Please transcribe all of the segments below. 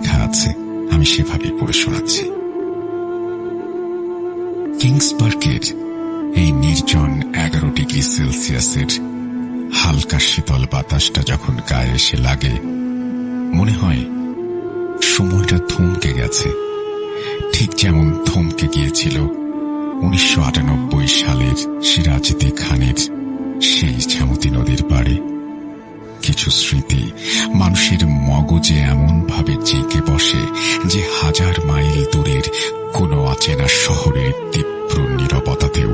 লেখা আছে আমি সেভাবেই পড়ে শোনাচ্ছি। কিংসবার্গের এই নির্জন 11 ডিগ্রি সেলসিয়াসের হালকা শীতল বাতাসটা যখন গায়ে এসে লাগে, মনে হয় সময়টা থমকে গেছে, ঠিক যেমন থমকে গিয়েছিল 1998 সালের সিরাজদি খানের সেই ইছামতি নদীর পাড়ে। কিছু স্মৃতি মানুষের মগজে এমন ভাবে জেগে বসে যে হাজার মাইল দূরের কোনো অচেনা শহরের তীব্র নীরবতাতেও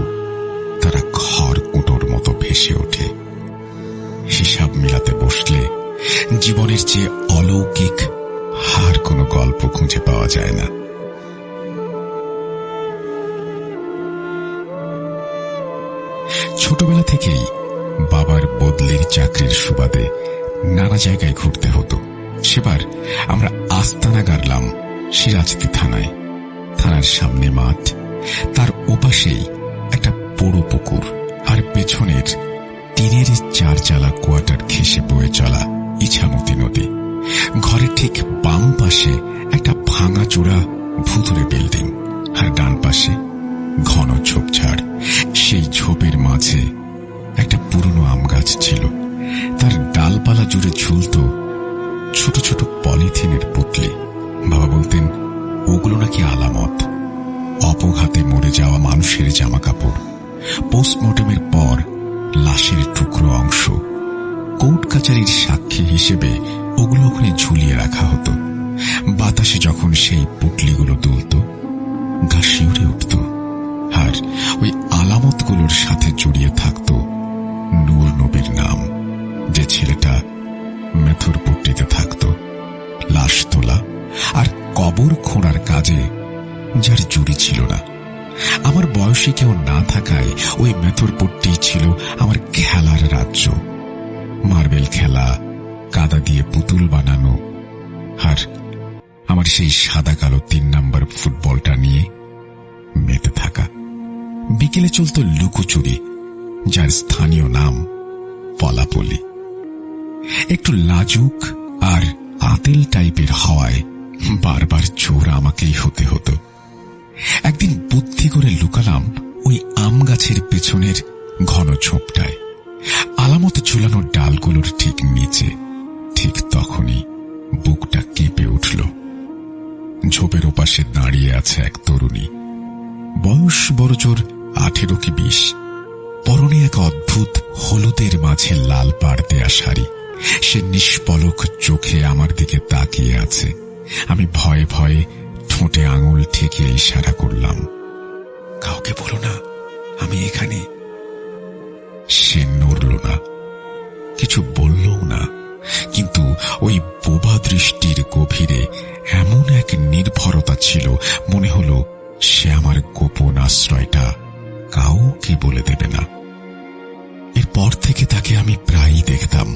তারা খড়কুটোর মতো ভেসে ওঠে। হিসাব মিলাতে বসলে জীবনের যে অলৌকিক আর কোনো গল্প খুঁজে পাওয়া যায় না। ছোটবেলা থেকেই বাবার বদলির চাকরির সুবাদে নানা জায়গায় ঘুরতে হতো। সেবার আমরা আস্তানা গাড়লাম সিরাজদি থানায়। থানার সামনে মাঠ, তার ওপাশেই একটা বড় পুকুর, আর পেছনের টিনের 4 চালা কোয়ার্টার ঘেঁষে বয়ে চলা ইছামতি নদী। ঘরের ঠিক বাম পাশে একটা ভাঙাচোরা ভুতুড়ে বিল্ডিং, আর ডান পাশে ঘন ঝোপঝাড়। সেই ঝোপের মাঝে একটা পুরনো আম গাছ ছিল, তার ডালপালা জুড়ে ঝুলত ছোট ছোট পলিথিনের পুতলি। বাবা বলতেন ওগুলো নাকি আলামত, অপঘাতে মরে যাওয়া মানুষের জামা কাপড়, পোস্টমর্টমের পর লাশের টুকরো অংশ। কোর্ট কাচারির সাক্ষী হিসেবে ওগুলো ওখানে ঝুলিয়ে রাখা হতো। বাতাসে যখন সেই পুটলিগুলো দুলত, গা শিউরে উঠত। আর ওই আলামতগুলোর সাথে জড়িয়ে থাকত নূর নবীর নাম, যে ছেলেটা মেথরপট্টিতে থাকত, লাশ তোলা আর কবর খোঁড়ার কাজে যার জুড়ি ছিল না। আমার বয়সী কেউ না থাকায় ওই মেথরপট্টি ছিল আমার খেলার রাজ্য। মার্বেল খেলা, কাদা দিয়ে পুতুল বানানো, আর আমার সেই সাদা কালো 3 নম্বর ফুটবলটা নিয়ে মেতে থাকা। বিকেলে চলত লুকোচুরি, যার স্থানীয় নাম পলাপলি। একটু লাজুক আর আতেল টাইপের হওয়ায় বারবার চোর আমাকেই হতে হতো। একদিন বুদ্ধি করে লুকালাম ওই আম গাছের পেছনের ঘন ঝোপটায়, আলামত ঝুলানো ডালগুলোর ঠিক নিচে। ঠিক তখনই বুকটা কেঁপে উঠল। ঝোপের ওপাশে দাঁড়িয়ে আছে এক তরুণী, বয়স বড়জোর 18 কি 20। পরনে এক অদ্ভুত হলুদের মাঝে লাল পাড় দেয়া শাড়ি। সে নিষ্পলক চোখে আমার দিকে তাকিয়ে আছে। আমি ভয়ে ভয়ে ঠোঁটে আঙুল ঠেকিয়ে ইশারা করলাম, কাউকে বলো না আমি এখানে। সে নড়ল না, কিছু বললও না, কিন্তু ওই বোবা দৃষ্টির গভীরে এমন এক নির্ভরতা ছিল, মনে হলো সে আমার গোপন আশ্রয়টা কাউকে বলে দেবে না। এরপর থেকে তাকে আমি প্রায়ই দেখতাম।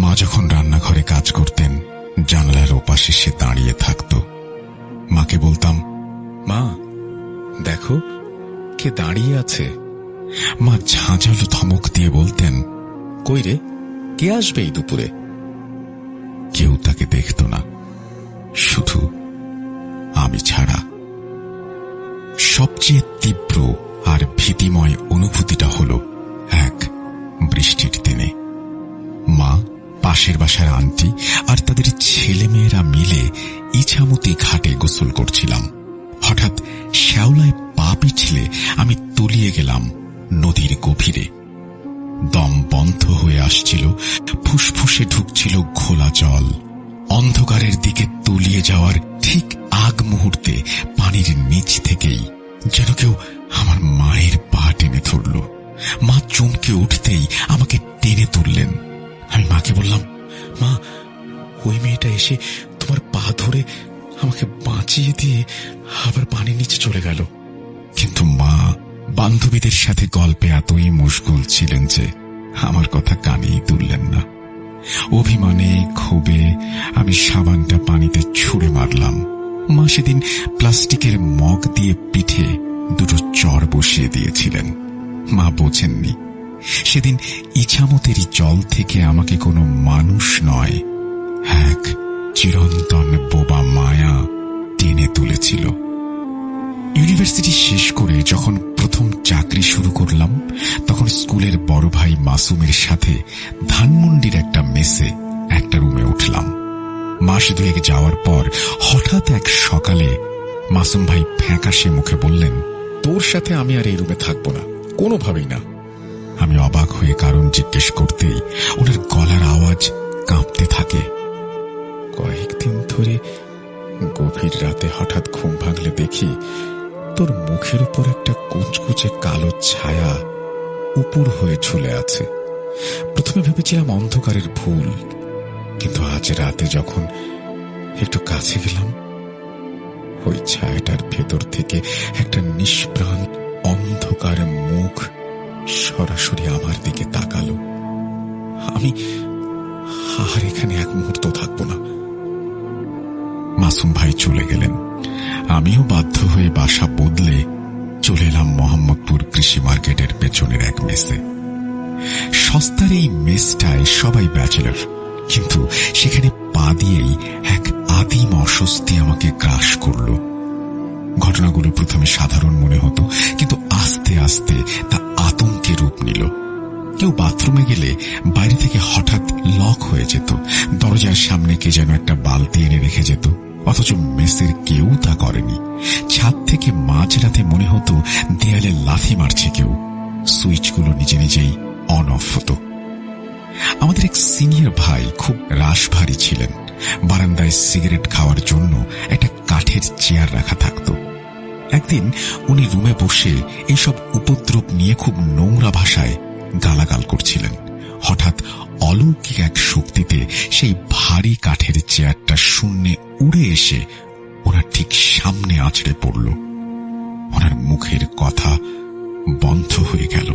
মা যখন রান্নাঘরে কাজ করতেন, জানালার ওপাশে সে দাঁড়িয়ে থাকত। মাকে বলতাম, মা দেখো কে দাঁড়িয়ে আছে। মা ঝাঁঝালো ধমক দিয়ে বলতেন, কই রে, কে আসবে এই দুপুরে? কেউ তাকে দেখত না, শুধু আমি ছাড়া। সবচেয়ে তীব্র আর ভীতিময় অনুভূতিটা হল এক বৃষ্টির দিনে মা, পাশের বাসার আন্টি আর তাদের ছেলেমেয়েরা মিলে ইছামতি ঘাটে গোসল করছিলাম। হঠাৎ শ্যাওলায় পা পিছলে আমি তলিয়ে গেলাম নদীর গভীরে। দম বন্ধ হয়ে আসছিল, ফুসফুসে ঢুকছিল ঘোলা জল। অন্ধকারের দিকে তলিয়ে যাওয়ার ঠিক আগ মুহূর্তে পানির নিচ থেকেই যেন কেউ আমার মায়ের পা টেনে ধরল। মা চমকে উঠতেই আমাকে টেনে তুললেন। আমি মাকে বললাম, মা ওই মেয়েটা এসে তোমার পা ধরে আমাকে বাঁচিয়ে দিয়ে আবার পানির নিচে চলে গেল। কিন্তু মা বান্ধবীদের সাথে গল্পে এতই মশগুল ছিলেন যে আমার কথা কানেই তুললেন না। অভিমানে ক্ষোভে আমি সাবানটা পানিতে ছুঁড়ে মারলাম। মা সেদিন প্লাস্টিকের মগ দিয়ে পিঠে 2টো চড় বসিয়ে দিয়েছিলেন। মা বোঝেননি সেদিন ইছামতেরই জল থেকে আমাকে কোনো মানুষ নয়, এক চিরন্তন বোবা মায়া টেনে তুলেছিল। ইউনিভার্সিটি শেষ করে যখন প্রথম চাকরি শুরু করলাম, তখন স্কুলের বড় ভাই মাসুমের সাথে ধানমন্ডির একটা মেসে একটা রুমে উঠলাম। মাস দুয়েক যাওয়ার পর হঠাৎ এক সকালে মাসুম ভাই ফ্যাকাশে মুখে বললেন, তোর সাথে আমি আর এই রুমে থাকবো না, কোনোভাবেই না। আমি অবাক হয়ে কারণ জিজ্ঞেস করতেই ওনার গলার আওয়াজ কাঁপতে থাকে। কয়েকদিন ধরে গভীর রাতে হঠাৎ ঘুম ভাঙলে দেখি তোর মুখের উপর একটা কুচকুচে কালো ছায়া উপর হয়ে ঝুলে আছে। প্রথমে ভেবেছিলাম অন্ধকারের ভুল, কিন্তু আজ রাতে যখন একটু কাছে গেলাম, ওই ছায়াটার ভেতর থেকে একটা নিষ্প্রাণ অন্ধকার মুখ সরাসরি আমার দিকে তাকালো। আমি আর এখানে এক মুহূর্ত থাকবো না। মাসুম ভাই চলে গেলেন। আমিও বাধ্য হয়ে বাসা বদলে চলে এলাম মোহাম্মদপুর কৃষি মার্কেটের পেছনের এক মেসে। সস্তার এই মেসটায় সবাই ব্যাচেলর, কিন্তু সেখানে পা দিয়েই এক আদিম অস্বস্তি আমাকে গ্রাস করল। ঘটনাগুলো প্রথমে সাধারণ মনে হতো, কিন্তু আস্তে আস্তে তা আতঙ্কে রূপ নিল। কেউ বাথরুমে গেলে বাইরে থেকে হঠাৎ লক হয়ে যেত, দরজার সামনে কে যেন একটা বালতি এনে রেখে যেত, অথচ মেসের কেউ তা করেনি। ছাদ থেকে মাঝরাতে মনে হতো দেয়ালে লাথি মারছে কেউ, সুইচগুলো নিজে নিজেই অন অফ হতো। আমাদের এক সিনিয়র ভাই খুব রাশভারী ছিলেন। বারান্দায় সিগারেট খাওয়ার জন্য একটা কাঠের চেয়ার রাখা থাকত। একদিন উনি রুমে বসে এইসব উপদ্রব নিয়ে খুব নোংরা ভাষায় গালাগাল করছিলেন। হঠাৎ অলৌকিক এক শক্তিতে সেই ভারী কাঠের চেয়ারটা শূন্যে উড়ে এসে ওনার ঠিক সামনে আছড়ে পড়ল। ওনার মুখের কথা বন্ধ হয়ে গেল।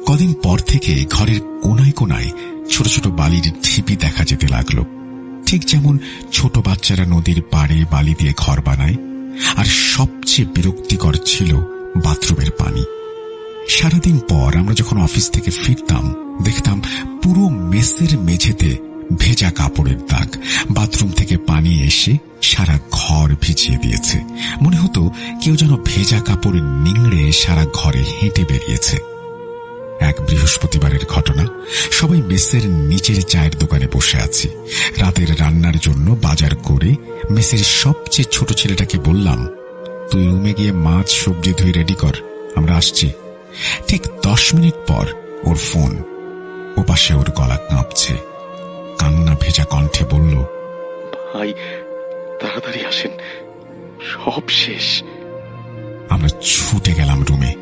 কদিন পর থেকে ঘরের কোনায় কোনায় ছোট ছোট বালির ঢিপি দেখা যেতে লাগলো, ঠিক যেমন ছোট বাচ্চারা নদীর পাড়ে বালি দিয়ে ঘর বানায়। আর সবচেয়ে বিরক্তিকর ছিল বাথরুমের পানি। সারাদিন পর আমরা যখন অফিস থেকে ফিরতাম, দেখতাম পুরো মেসের মেঝেতে ভেজা কাপড়ের দাগ। বাথরুম থেকে পানি এসে সারা ঘর ভিজিয়ে দিয়েছে। মনে হতো কেউ যেন ভেজা কাপড় নিংড়ে সারা ঘরে হেঁটে বেরিয়েছে। এক বৃহস্পতিবারের ঘটনা, সবাই মেসের নিচের চায়ের দোকানে বসে আছি। রাতের রান্নার জন্য বাজার করে মেসের সবচেয়ে ছোট ছেলেটাকে বললাম, তুই রুমে গিয়ে মাছ সবজি ধুয়ে রেডি কর, আমরা আসছি। ঠিক 10 মিনিট পর ওর ফোন। ওপাশে ওর গলা কাঁপছে, কান্না ভেজা কণ্ঠে বলল, ভাই তাড়াতাড়ি আসেন, সব শেষ। আমরা ছুটে গেলাম রুমে।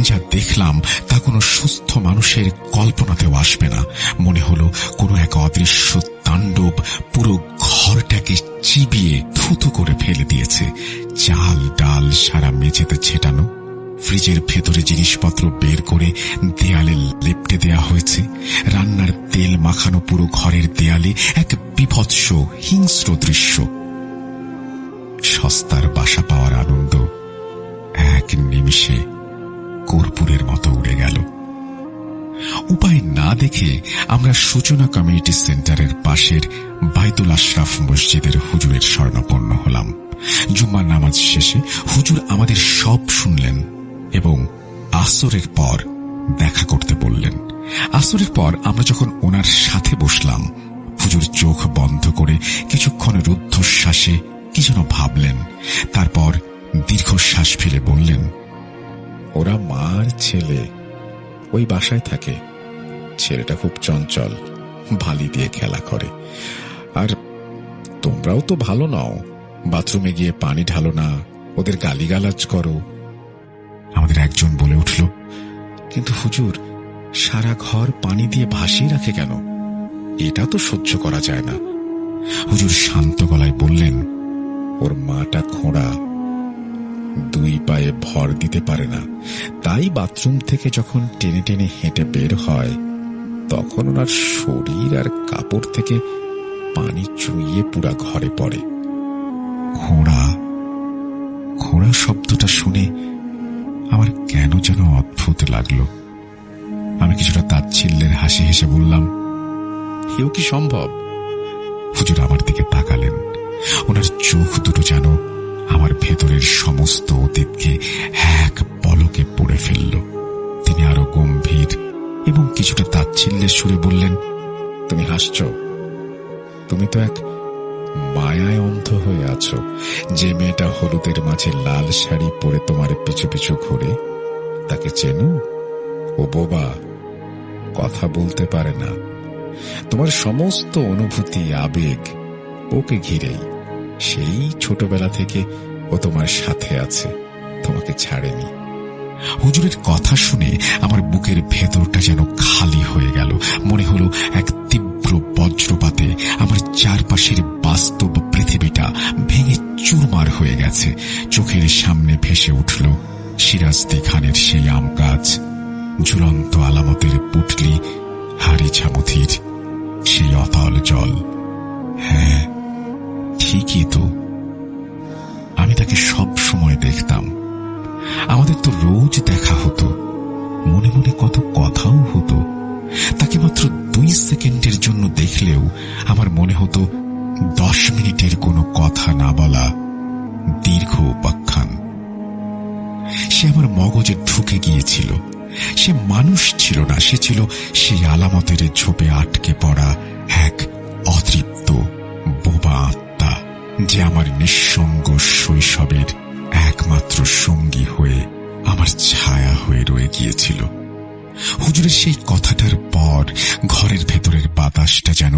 যা দেখলাম তা কোনো সুস্থ মানুষের কল্পনাতেও আসবে না। মনে হলো কোনো এক অদৃশ্য তাণ্ডব পুরো ঘরটাকে চিবিয়ে থুথু করে ফেলে দিয়েছে। চাল ডাল সারা মেঝেতে ছেটানো, ফ্রিজের ভেতরে জিনিসপত্র বের করে দেয়ালে লেপটে দেয়া হয়েছে। রান্নার তেল মাখানো পুরো ঘরের দেয়ালে এক বিভৎস হিংস্র দৃশ্য। সস্তার বাসা পাওয়ার আনন্দ এক নিমিষে কর্পূরের মতো উড়ে গেল। উপায় না দেখে আমরা সূচনা কমিউনিটি সেন্টারের পাশের বাইতুল আশরাফ মসজিদের হুজুরের শরণাপন্ন হলাম। জুম্মার নামাজ শেষে হুজুর আমাদের সব শুনলেন এবং আসরের পর দেখা করতে বললেন। আসরের পর আমরা যখন ওনার সাথে বসলাম, হুজুর চোখ বন্ধ করে কিছুক্ষণ রুদ্ধশ্বাসে কি যেন ভাবলেন। তারপর দীর্ঘশ্বাস ফেলে বললেন, ওরা মার ছেলে, ওই বাসায় থাকে। ছেলেটা খুব চঞ্চল, বালি দিয়ে খেলা করে। আর তোমরাও তো ভালো নও, বাথরুমে গিয়ে পানি ঢালো না, ওদের গালিগালাজ করো। আমাদের একজন বলে উঠল, কিন্তু হুজুর, সারা ঘর পানি দিয়ে ভাসিয়ে রাখে কেন? এটা তো সহ্য করা যায় না। হুজুর শান্ত গলায় বললেন, ওর মাটা খোঁড়া, 2 পায়ে ভর দিতে পারে না, তাই বাথরুম থেকে যখন টেনে টেনে হেঁটে বের হয়, তখন ওনার শরীর আর কাপড় থেকে পানি চুইয়ে পুরা ঘরে পড়ে। খোঁড়া, খোঁড়া শব্দটা শুনে আমার কেন যেন অদ্ভুত লাগলো। আমি কিছুটা তাচ্ছিল্যের হাসি হেসে বললাম, এও কি সম্ভব? হুজুর আমার দিকে তাকালেন। ওনার চোখ দুটো যেন আমার ভেতরের সমস্ত অতীতকে এক পলকে পড়ে ফেলল। তিনি আরো গম্ভীর এবং কিছুটা তাচ্ছিল্যের সুরে বললেন, তুমি হাসছ? তুমি তো এক মায়ায় অন্ধ হয়ে আছো। যে মেয়েটা হলুদের মাঝে লাল শাড়ি পরে তোমার পিছু পিছু ঘুরে, তাকে চেনো? ও বোবা, কথা বলতে পারে না। তোমার সমস্ত অনুভূতি, আবেগ ওকে ঘিরেই। সেই ছোটবেলা থেকে ও তোমার সাথে আছে, তোমাকে ছাড়েনি। হুজুরের কথা শুনে আমার বুকের ভেতরটা যেন খালি হয়ে গেল। মনে হলো এক তীব্র বজ্রপাতে আমার চারপাশের বাস্তব পৃথিবীটা ভেঙে চুরমার হয়ে গেছে। চোখের সামনে ভেসে উঠল সিরাজদি খানের সেই আম গাছ, ঝুলন্ত আলামতের পুটলি, হাড়ি ঝামুথির সেই অতল জল। হ্যাঁ, ঠিকই তো, আমি তাকে সব সময় দেখতাম। আমাদের তো রোজ দেখা হতো, মনে মনে কত কথাও হতো। তাকে মাত্র 2 সেকেন্ডের জন্য দেখলেও আমার মনে হতো 10 মিনিটের কোনো কথা না বলা দীর্ঘ উপাখ্যান। সে আমার মগজে ঢুকে গিয়েছিল। সে মানুষ ছিল না, সে ছিল সেই আলামতের ঝোপে আটকে পড়া এক অতৃপ্ত বোবা আত্মা, যে আমার নিঃসঙ্গ শৈশবের একমাত্র সঙ্গী হয়ে আমার ছায়া হয়ে রয়ে গিয়েছিল। হুজুরের সেই কথাটার পর ঘরের ভেতরের বাতাসটা যেন